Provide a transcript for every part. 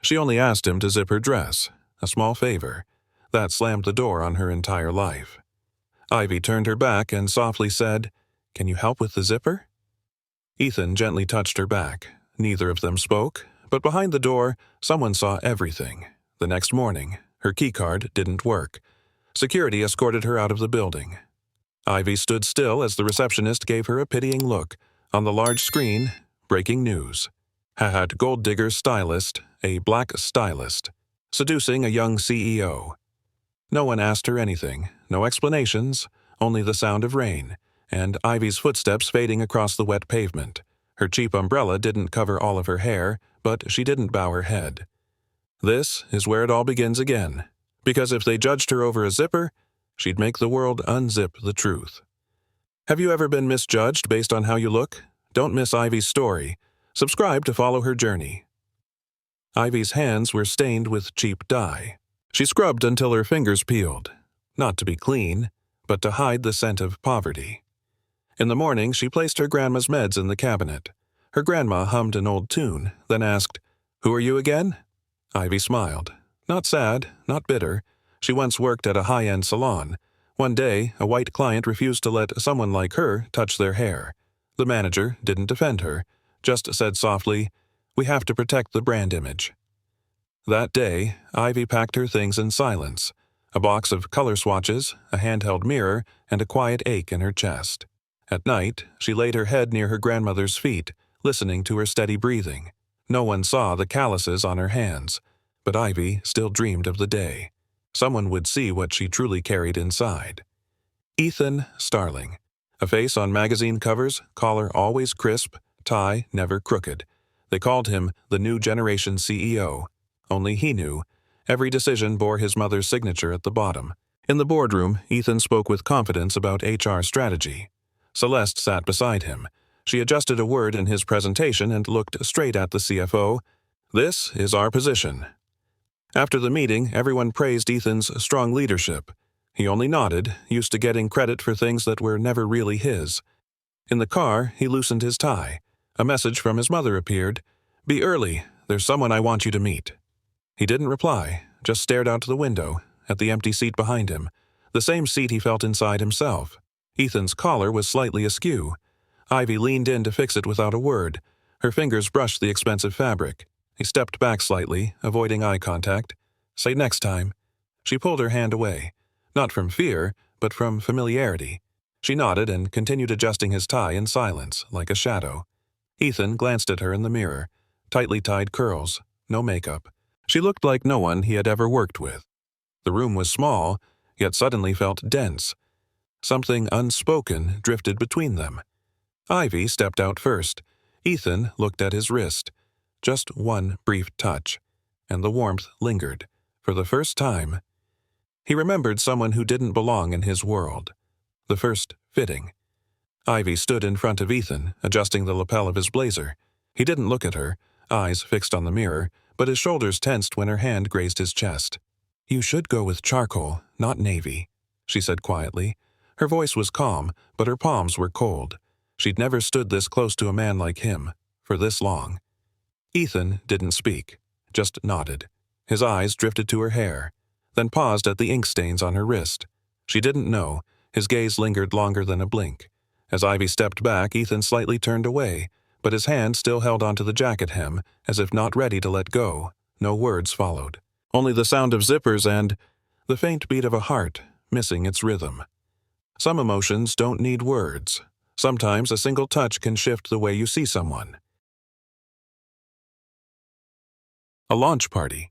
She only asked him to zip her dress, a small favor. That slammed the door on her entire life. Ivy turned her back and softly said, "Can you help with the zipper?" Ethan gently touched her back. Neither of them spoke, but behind the door, someone saw everything. The next morning, her keycard didn't work. Security escorted her out of the building. Ivy stood still as the receptionist gave her a pitying look. On the large screen, breaking news. Had gold digger stylist, a black stylist, seducing a young CEO. No one asked her anything, no explanations, only the sound of rain, and Ivy's footsteps fading across the wet pavement. Her cheap umbrella didn't cover all of her hair, but she didn't bow her head. This is where it all begins again, because if they judged her over a zipper, she'd make the world unzip the truth. Have you ever been misjudged based on how you look? Don't miss Ivy's story. Subscribe to follow her journey. Ivy's hands were stained with cheap dye. She scrubbed until her fingers peeled, not to be clean, but to hide the scent of poverty. In the morning, she placed her grandma's meds in the cabinet. Her grandma hummed an old tune, then asked, "Who are you again?" Ivy smiled. Not sad, not bitter. She once worked at a high-end salon. One day, a white client refused to let someone like her touch their hair. The manager didn't defend her, just said softly, "We have to protect the brand image." That day, Ivy packed her things in silence. A box of color swatches, a handheld mirror, and a quiet ache in her chest. At night, she laid her head near her grandmother's feet, listening to her steady breathing. No one saw the calluses on her hands, but Ivy still dreamed of the day. Someone would see what she truly carried inside. Ethan Starling. A face on magazine covers, collar always crisp, tie never crooked. They called him the new generation CEO. Only he knew. Every decision bore his mother's signature at the bottom. In the boardroom, Ethan spoke with confidence about HR strategy. Celeste sat beside him. She adjusted a word in his presentation and looked straight at the CFO. "This is our position." After the meeting, everyone praised Ethan's strong leadership. He only nodded, used to getting credit for things that were never really his. In the car, he loosened his tie. A message from his mother appeared. "Be early. There's someone I want you to meet." He didn't reply, just stared out the window, at the empty seat behind him, the same seat he felt inside himself. Ethan's collar was slightly askew. Ivy leaned in to fix it without a word. Her fingers brushed the expensive fabric. He stepped back slightly, avoiding eye contact. "Say next time." She pulled her hand away, not from fear, but from familiarity. She nodded and continued adjusting his tie in silence, like a shadow. Ethan glanced at her in the mirror. Tightly tied curls, no makeup. She looked like no one he had ever worked with. The room was small, yet suddenly felt dense. Something unspoken drifted between them. Ivy stepped out first. Ethan looked at his wrist. Just one brief touch, and the warmth lingered. For the first time, he remembered someone who didn't belong in his world. The first fitting. Ivy stood in front of Ethan, adjusting the lapel of his blazer. He didn't look at her, eyes fixed on the mirror, but his shoulders tensed when her hand grazed his chest. "You should go with charcoal, not navy," she said quietly. Her voice was calm, but her palms were cold. She'd never stood this close to a man like him, for this long. Ethan didn't speak, just nodded. His eyes drifted to her hair, then paused at the ink stains on her wrist. She didn't know. His gaze lingered longer than a blink. As Ivy stepped back, Ethan slightly turned away, but his hand still held onto the jacket hem, as if not ready to let go. No words followed. Only the sound of zippers and the faint beat of a heart, missing its rhythm. Some emotions don't need words. Sometimes a single touch can shift the way you see someone. A launch party.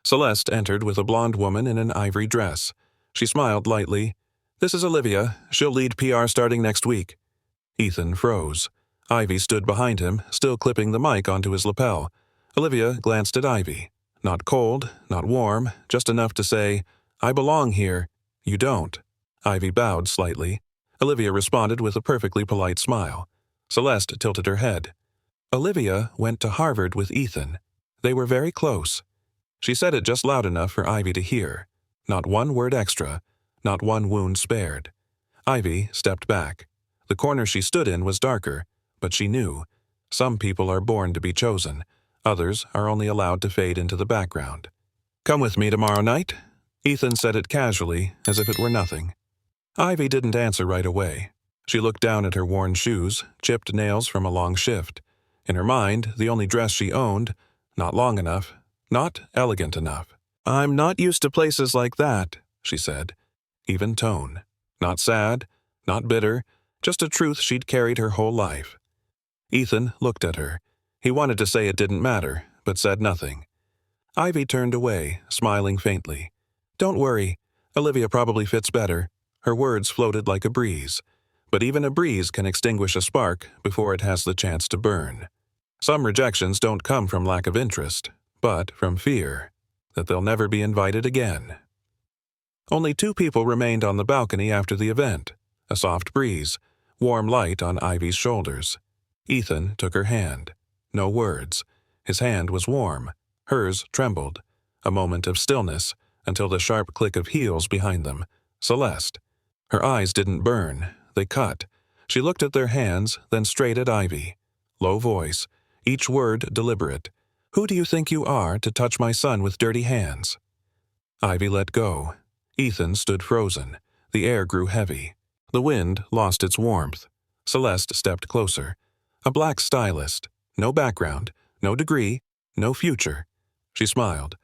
Celeste entered with a blonde woman in an ivory dress. She smiled lightly. "This is Olivia. She'll lead PR starting next week." Ethan froze. Ivy stood behind him, still clipping the mic onto his lapel. Olivia glanced at Ivy. Not cold, not warm, just enough to say, "I belong here. You don't." Ivy bowed slightly. Olivia responded with a perfectly polite smile. Celeste tilted her head. "Olivia went to Harvard with Ethan. They were very close." She said it just loud enough for Ivy to hear. Not one word extra, not one wound spared. Ivy stepped back. The corner she stood in was darker, but she knew. Some people are born to be chosen. Others are only allowed to fade into the background. "Come with me tomorrow night?" Ethan said it casually, as if it were nothing. Ivy didn't answer right away. She looked down at her worn shoes, chipped nails from a long shift. In her mind, the only dress she owned, not long enough, not elegant enough. "I'm not used to places like that," she said. Even tone. Not sad, not bitter, just a truth she'd carried her whole life. Ethan looked at her. He wanted to say it didn't matter, but said nothing. Ivy turned away, smiling faintly. "Don't worry. Olivia probably fits better." Her words floated like a breeze. But even a breeze can extinguish a spark before it has the chance to burn. Some rejections don't come from lack of interest, but from fear that they'll never be invited again. Only 2 people remained on the balcony after the event. A soft breeze, warm light on Ivy's shoulders. Ethan took her hand. No words. His hand was warm. Hers trembled. A moment of stillness, until the sharp click of heels behind them. Celeste. Her eyes didn't burn. They cut. She looked at their hands, then straight at Ivy. Low voice, each word deliberate. "Who do you think you are to touch my son with dirty hands?" Ivy let go. Ethan stood frozen. The air grew heavy. The wind lost its warmth. Celeste stepped closer. A black stylist. No background, no degree, no future. She smiled.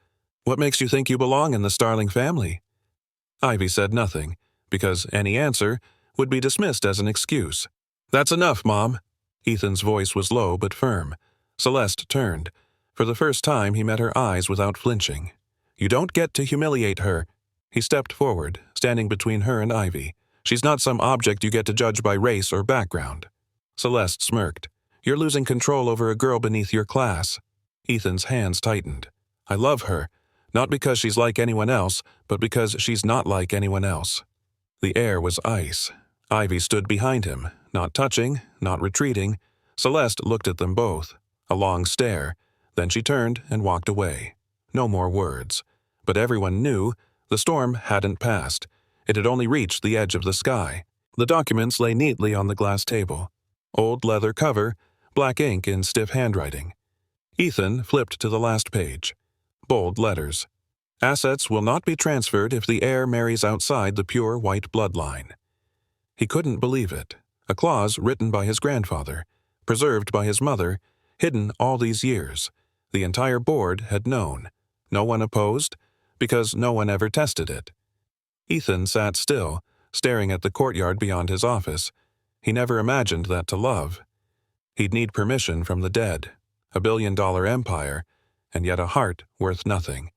"What makes you think you belong in the Starling family?" Ivy said nothing, because any answer would be dismissed as an excuse. "That's enough, Mom." Ethan's voice was low but firm. Celeste turned. For the first time he met her eyes without flinching. "You don't get to humiliate her." He stepped forward, standing between her and Ivy. "She's not some object you get to judge by race or background." Celeste smirked. "You're losing control over a girl beneath your class." Ethan's hands tightened. "I love her, not because she's like anyone else, but because she's not like anyone else." The air was ice. Ivy stood behind him, not touching, not retreating. Celeste looked at them both. A long stare. Then she turned and walked away. No more words. But everyone knew the storm hadn't passed. It had only reached the edge of the sky. The documents lay neatly on the glass table. Old leather cover, black ink in stiff handwriting. Ethan flipped to the last page. Bold letters. "Assets will not be transferred if the heir marries outside the pure white bloodline." He couldn't believe it. A clause written by his grandfather, preserved by his mother, hidden all these years. The entire board had known. No one opposed, because no one ever tested it. Ethan sat still, staring at the courtyard beyond his office. He never imagined that to love. He'd need permission from the dead. $1 billion empire, and yet a heart worth nothing.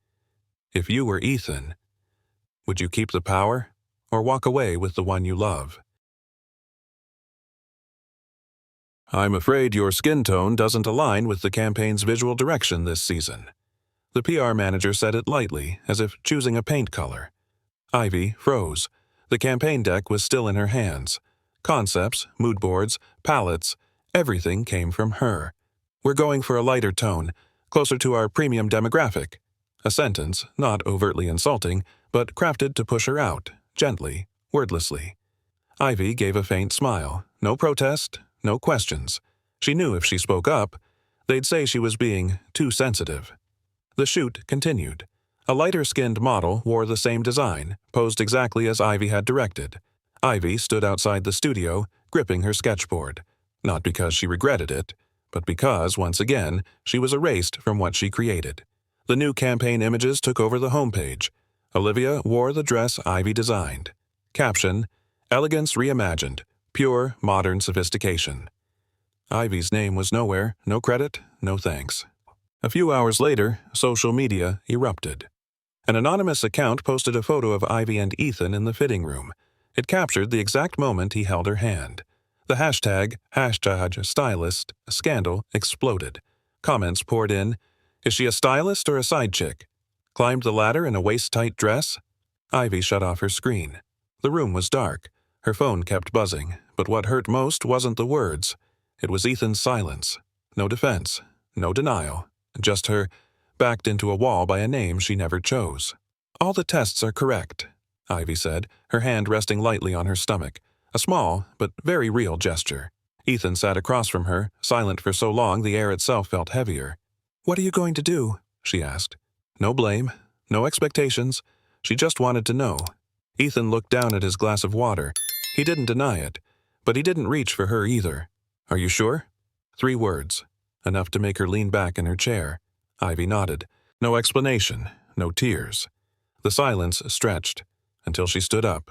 If you were Ethan, would you keep the power, or walk away with the one you love? "I'm afraid your skin tone doesn't align with the campaign's visual direction this season." The PR manager said it lightly, as if choosing a paint color. Ivy froze. The campaign deck was still in her hands. Concepts, mood boards, palettes, everything came from her. "We're going for a lighter tone, closer to our premium demographic." A sentence, not overtly insulting, but crafted to push her out, gently, wordlessly. Ivy gave a faint smile. No protest, no questions. She knew if she spoke up, they'd say she was being too sensitive. The shoot continued. A lighter-skinned model wore the same design, posed exactly as Ivy had directed. Ivy stood outside the studio, gripping her sketchboard. Not because she regretted it, but because, once again, she was erased from what she created. The new campaign images took over the homepage. Olivia wore the dress Ivy designed. Caption, "Elegance reimagined. Pure, modern sophistication." Ivy's name was nowhere, no credit, no thanks. A few hours later, social media erupted. An anonymous account posted a photo of Ivy and Ethan in the fitting room. It captured the exact moment he held her hand. The hashtag stylist scandal exploded. Comments poured in. Is she a stylist or a side chick? Climbed the ladder in a waist-tight dress? Ivy shut off her screen. The room was dark. Her phone kept buzzing, but what hurt most wasn't the words. It was Ethan's silence. No defense, no denial, just her backed into a wall by a name she never chose. All the tests are correct, Ivy said, her hand resting lightly on her stomach. A small, but very real gesture. Ethan sat across from her, silent for so long the air itself felt heavier. "What are you going to do?" she asked. No blame, no expectations. She just wanted to know. Ethan looked down at his glass of water. He didn't deny it, but he didn't reach for her either. "Are you sure?" 3 words, enough to make her lean back in her chair. Ivy nodded. No explanation, no tears. The silence stretched, until she stood up.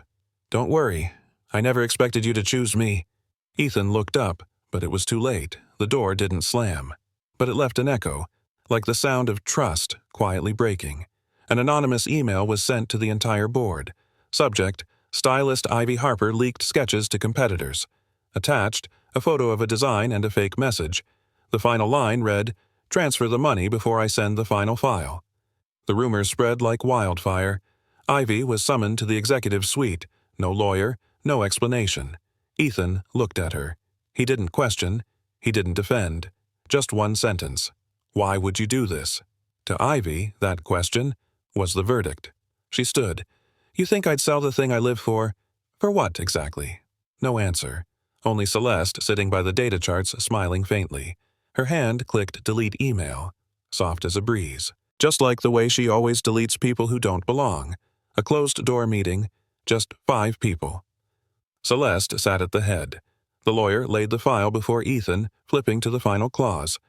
"Don't worry. I never expected you to choose me." Ethan looked up, but it was too late. The door didn't slam. But it left an echo, like the sound of trust quietly breaking. An anonymous email was sent to the entire board. Subject: Stylist Ivy Harper leaked sketches to competitors. Attached, a photo of a design and a fake message. The final line read, "Transfer the money before I send the final file." The rumors spread like wildfire. Ivy was summoned to the executive suite. No lawyer, no explanation. Ethan looked at her. He didn't question. He didn't defend. Just one sentence. "Why would you do this?" To Ivy, that question was the verdict. She stood. "You think I'd sell the thing I live for?" "For what, exactly?" No answer. Only Celeste sitting by the data charts, smiling faintly. Her hand clicked delete email, soft as a breeze. Just like the way she always deletes people who don't belong. A closed-door meeting, just 5 people. Celeste sat at the head. The lawyer laid the file before Ethan, flipping to the final clause.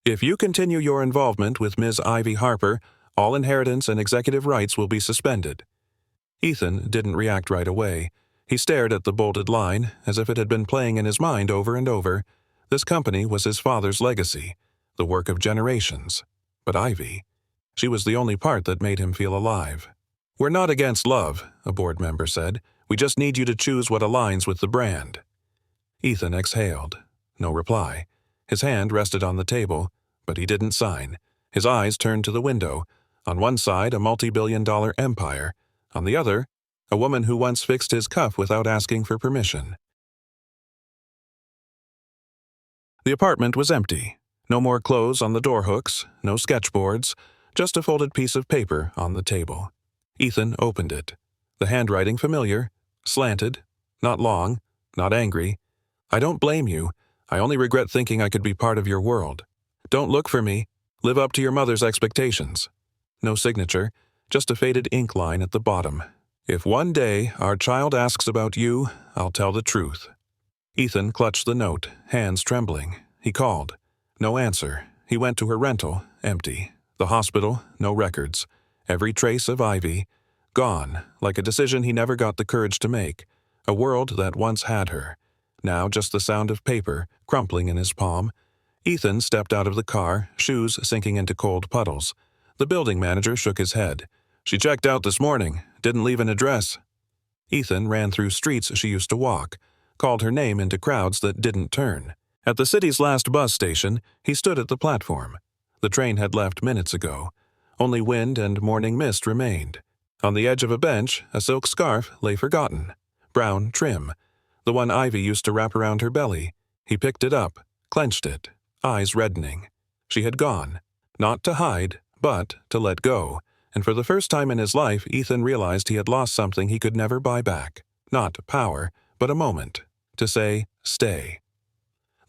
"If you continue your involvement with Ms. Ivy Harper, all inheritance and executive rights will be suspended." Ethan didn't react right away. He stared at the bolded line, as if it had been playing in his mind over and over. This company was his father's legacy, the work of generations. But Ivy, she was the only part that made him feel alive. "We're not against love," a board member said. "We just need you to choose what aligns with the brand." Ethan exhaled. No reply. His hand rested on the table, but he didn't sign. His eyes turned to the window. On one side, a multi-billion-dollar empire. On the other, a woman who once fixed his cuff without asking for permission. The apartment was empty. No more clothes on the door hooks, no sketchboards, just a folded piece of paper on the table. Ethan opened it. The handwriting familiar, slanted, not long, not angry. "I don't blame you. I only regret thinking I could be part of your world. Don't look for me. Live up to your mother's expectations." No signature, just a faded ink line at the bottom. "If one day our child asks about you, I'll tell the truth." Ethan clutched the note, hands trembling. He called. No answer. He went to her rental, empty. The hospital, no records. Every trace of Ivy, gone, like a decision he never got the courage to make. A world that once had her. Now just the sound of paper, crumpling in his palm. Ethan stepped out of the car, shoes sinking into cold puddles. The building manager shook his head. "She checked out this morning, didn't leave an address." Ethan ran through streets she used to walk, called her name into crowds that didn't turn. At the city's last bus station, he stood at the platform. The train had left minutes ago. Only wind and morning mist remained. On the edge of a bench, a silk scarf lay forgotten. Brown trim. The one Ivy used to wrap around her belly. He picked it up, clenched it, eyes reddening. She had gone. Not to hide, but to let go. And for the first time in his life, Ethan realized he had lost something he could never buy back. Not power, but a moment. To say, stay.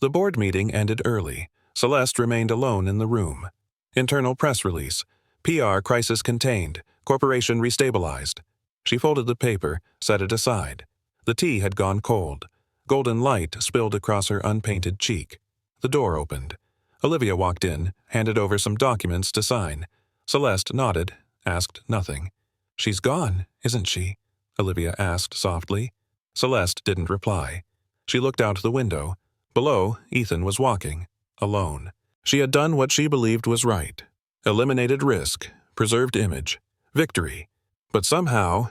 The board meeting ended early. Celeste remained alone in the room. Internal press release. PR crisis contained. Corporation restabilized. She folded the paper, set it aside. The tea had gone cold. Golden light spilled across her unpainted cheek. The door opened. Olivia walked in, handed over some documents to sign. Celeste nodded, asked nothing. "She's gone, isn't she?" Olivia asked softly. Celeste didn't reply. She looked out the window. Below, Ethan was walking, alone. She had done what she believed was right. Eliminated risk, preserved image, victory. But somehow,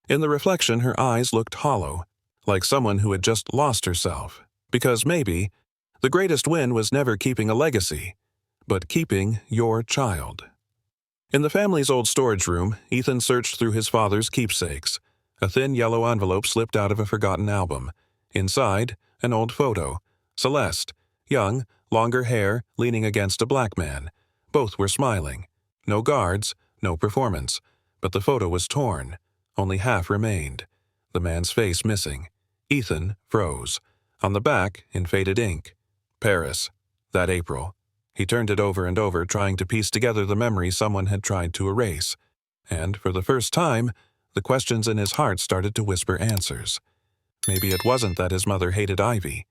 in the reflection, her eyes looked hollow, like someone who had just lost herself. Because maybe, the greatest win was never keeping a legacy, but keeping your child. In the family's old storage room, Ethan searched through his father's keepsakes. A thin yellow envelope slipped out of a forgotten album. Inside, an old photo. Celeste, young, longer hair, leaning against a black man. Both were smiling. No guards, no performance. But the photo was torn. Only half remained. The man's face missing. Ethan froze. On the back, in faded ink, Paris, that April. He turned it over and over, trying to piece together the memory someone had tried to erase. And, for the first time, the questions in his heart started to whisper answers. Maybe it wasn't that his mother hated Ivy.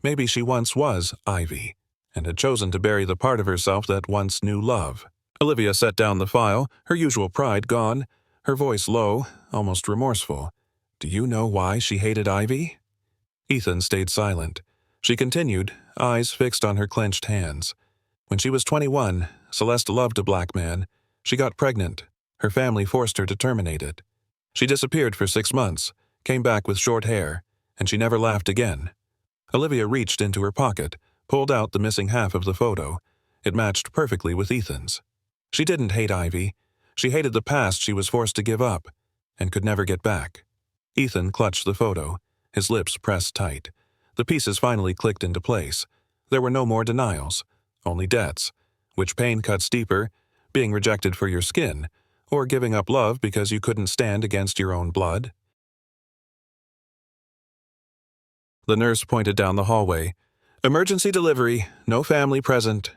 Maybe she once was Ivy, and had chosen to bury the part of herself that once knew love. Olivia set down the file, her usual pride gone, her voice low, almost remorseful. Do you know why she hated Ivy? Ethan stayed silent. She continued, eyes fixed on her clenched hands. When she was 21, Celeste loved a black man. She got pregnant. Her family forced her to terminate it. She disappeared for 6 months, came back with short hair, and she never laughed again. Olivia reached into her pocket, pulled out the missing half of the photo. It matched perfectly with Ethan's. She didn't hate Ivy. She hated the past she was forced to give up, and could never get back. Ethan clutched the photo, his lips pressed tight. The pieces finally clicked into place. There were no more denials, only debts. Which pain cuts deeper, being rejected for your skin, or giving up love because you couldn't stand against your own blood? The nurse pointed down the hallway. Emergency delivery, no family present.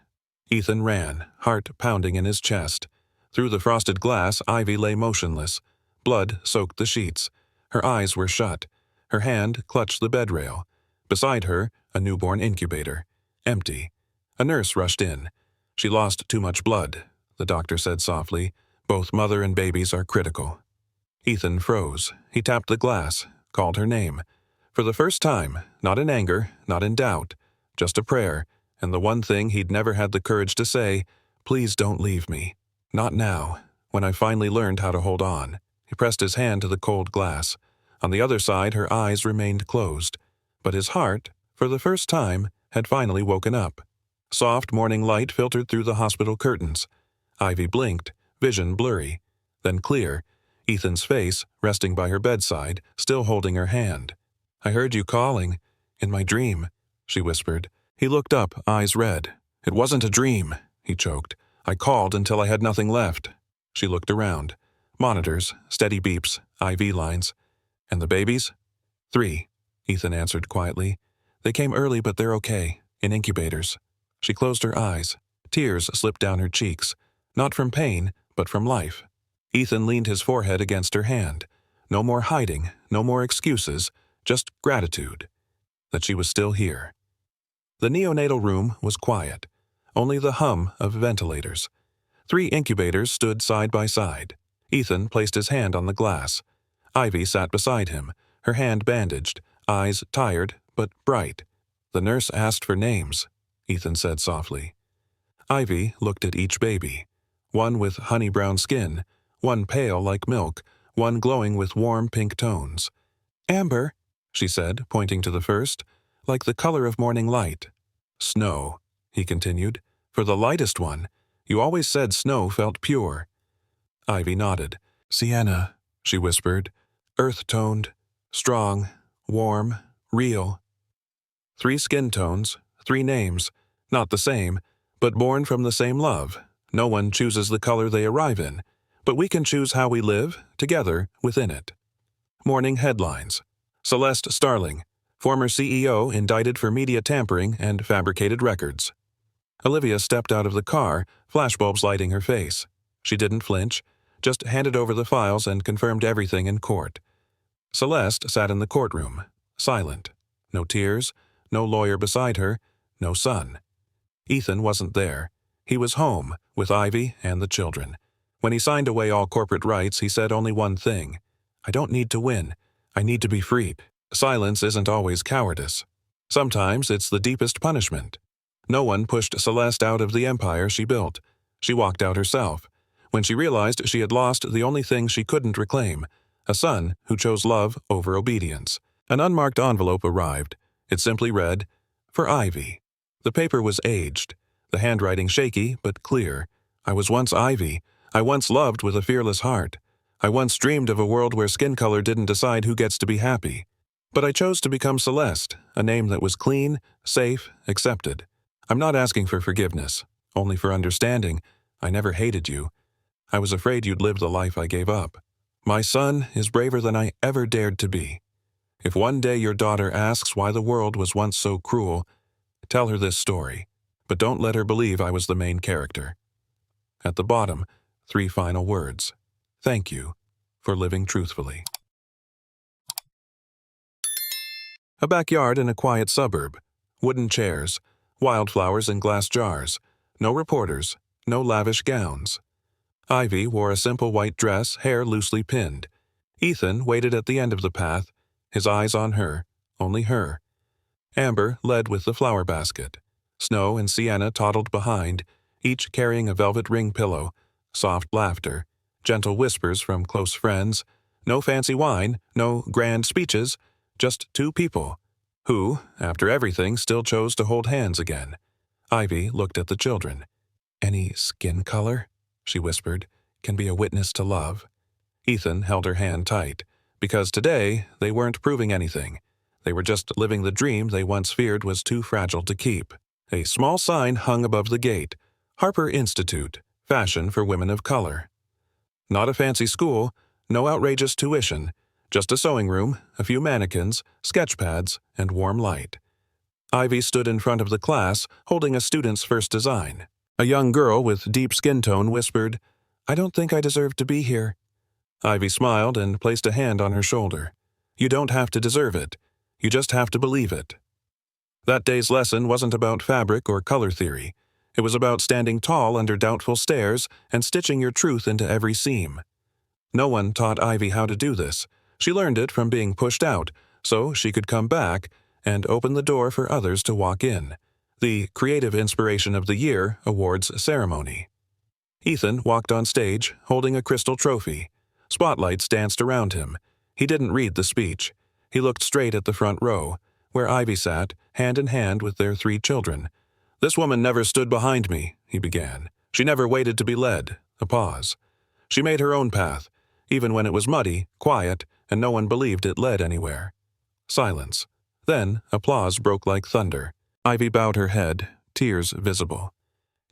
Ethan ran, heart pounding in his chest. Through the frosted glass, Ivy lay motionless. Blood soaked the sheets. Her eyes were shut. Her hand clutched the bed rail. Beside her, a newborn incubator. Empty. A nurse rushed in. She lost too much blood, the doctor said softly. Both mother and babies are critical. Ethan froze. He tapped the glass, called her name. For the first time, not in anger, not in doubt, just a prayer, and the one thing he'd never had the courage to say, please don't leave me. Not now, when I finally learned how to hold on. He pressed his hand to the cold glass. On the other side, her eyes remained closed. But his heart, for the first time, had finally woken up. Soft morning light filtered through the hospital curtains. Ivy blinked, vision blurry. Then clear, Ethan's face, resting by her bedside, still holding her hand. I heard you calling. In my dream, she whispered. He looked up, eyes red. It wasn't a dream, he choked. I called until I had nothing left. She looked around. Monitors, steady beeps, IV lines. And the babies? 3, Ethan answered quietly. They came early, but they're okay, in incubators. She closed her eyes. Tears slipped down her cheeks, not from pain, but from life. Ethan leaned his forehead against her hand. No more hiding, no more excuses, just gratitude that she was still here. The neonatal room was quiet, only the hum of ventilators. 3 incubators stood side by side. Ethan placed his hand on the glass. Ivy sat beside him, her hand bandaged, eyes tired but bright. The nurse asked for names, Ethan said softly. Ivy looked at each baby, one with honey-brown skin, one pale like milk, one glowing with warm pink tones. Amber, she said, pointing to the first, like the color of morning light. Snow, he continued. For the lightest one, you always said snow felt pure. Ivy nodded. Sienna, she whispered, earth-toned, strong, warm, real. 3 skin tones, 3 names, not the same, but born from the same love. No one chooses the color they arrive in, but we can choose how we live, together, within it. Morning headlines. Celeste Starling, former CEO indicted for media tampering and fabricated records. Olivia stepped out of the car, flashbulbs lighting her face. She didn't flinch, just handed over the files and confirmed everything in court. Celeste sat in the courtroom, silent. No tears, no lawyer beside her, no son. Ethan wasn't there. He was home, with Ivy and the children. When he signed away all corporate rights, he said only one thing. I don't need to win. I need to be freed. Silence isn't always cowardice. Sometimes it's the deepest punishment. No one pushed Celeste out of the empire she built. She walked out herself. When she realized she had lost the only thing she couldn't reclaim, a son who chose love over obedience. An unmarked envelope arrived. It simply read, For Ivy. The paper was aged, the handwriting shaky but clear. I was once Ivy. I once loved with a fearless heart. I once dreamed of a world where skin color didn't decide who gets to be happy. But I chose to become Celeste, a name that was clean, safe, accepted. I'm not asking for forgiveness, only for understanding. I never hated you. I was afraid you'd live the life I gave up. My son is braver than I ever dared to be. If one day your daughter asks why the world was once so cruel, tell her this story. but don't let her believe I was the main character. At the bottom, 3 final words. Thank you for living truthfully. A backyard in a quiet suburb. Wooden chairs, wildflowers in glass jars. No reporters, no lavish gowns. Ivy wore a simple white dress, hair loosely pinned. Ethan waited at the end of the path, his eyes on her, only her. Amber led with the flower basket. Snow and Sienna toddled behind, each carrying a velvet ring pillow. Soft laughter, gentle whispers from close friends. No fancy wine, no grand speeches, just 2 people, who, after everything, still chose to hold hands again. Ivy looked at the children. Any skin color, she whispered, can be a witness to love. Ethan held her hand tight, because today they weren't proving anything. They were just living the dream they once feared was too fragile to keep. A small sign hung above the gate. Harper Institute, fashion for women of color. Not a fancy school, no outrageous tuition, just a sewing room, a few mannequins, sketch pads, and warm light. Ivy stood in front of the class, holding a student's first design. A young girl with deep skin tone whispered, "I don't think I deserve to be here." Ivy smiled and placed a hand on her shoulder. You don't have to deserve it. You just have to believe it. That day's lesson wasn't about fabric or color theory. It was about standing tall under doubtful stares and stitching your truth into every seam. No one taught Ivy how to do this. She learned it from being pushed out, so she could come back and open the door for others to walk in. The Creative Inspiration of the Year awards ceremony. Ethan walked on stage, holding a crystal trophy. Spotlights danced around him. He didn't read the speech. He looked straight at the front row, where Ivy sat, hand in hand with their 3 children. "This woman never stood behind me," he began. "She never waited to be led." A pause. "She made her own path, even when it was muddy, quiet, and no one believed it led anywhere." Silence. Then applause broke like thunder. Ivy bowed her head, tears visible.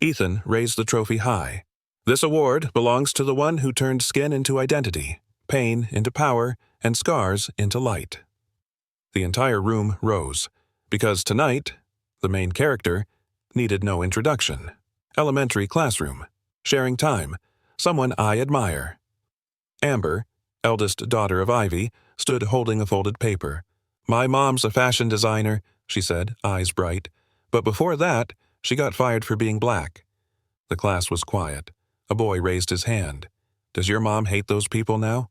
Ethan raised the trophy high. "This award belongs to the one who turned skin into identity, pain into power, and scars into light." The entire room rose, because tonight, the main character needed no introduction. Elementary classroom. Sharing time. Someone I admire. Amber, eldest daughter of Ivy, stood holding a folded paper. "My mom's a fashion designer," she said, eyes bright. "But before that, she got fired for being black." The class was quiet. A boy raised his hand. "Does your mom hate those people now?"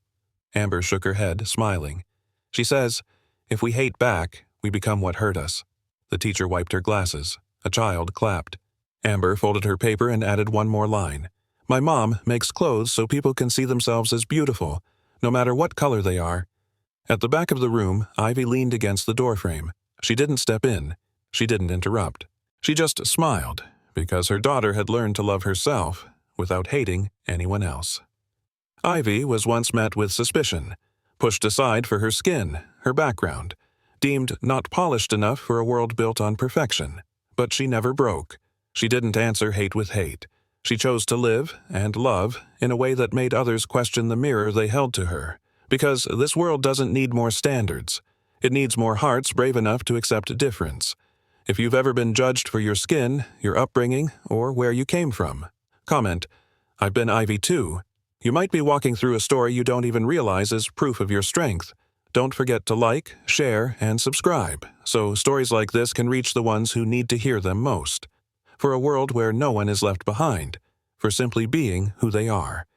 Amber shook her head, smiling. "She says, if we hate back, we become what hurt us." The teacher wiped her glasses. A child clapped. Amber folded her paper and added one more line. "My mom makes clothes so people can see themselves as beautiful, no matter what color they are." At the back of the room, Ivy leaned against the doorframe. She didn't step in. She didn't interrupt. She just smiled, because her daughter had learned to love herself without hating anyone else. Ivy was once met with suspicion, pushed aside for her skin, her background, deemed not polished enough for a world built on perfection. But she never broke. She didn't answer hate with hate. She chose to live and love in a way that made others question the mirror they held to her. Because this world doesn't need more standards. It needs more hearts brave enough to accept difference. If you've ever been judged for your skin, your upbringing, or where you came from, comment, "I've been Ivy too." You might be walking through a story you don't even realize is proof of your strength. Don't forget to like, share, and subscribe, so stories like this can reach the ones who need to hear them most. For a world where no one is left behind, for simply being who they are.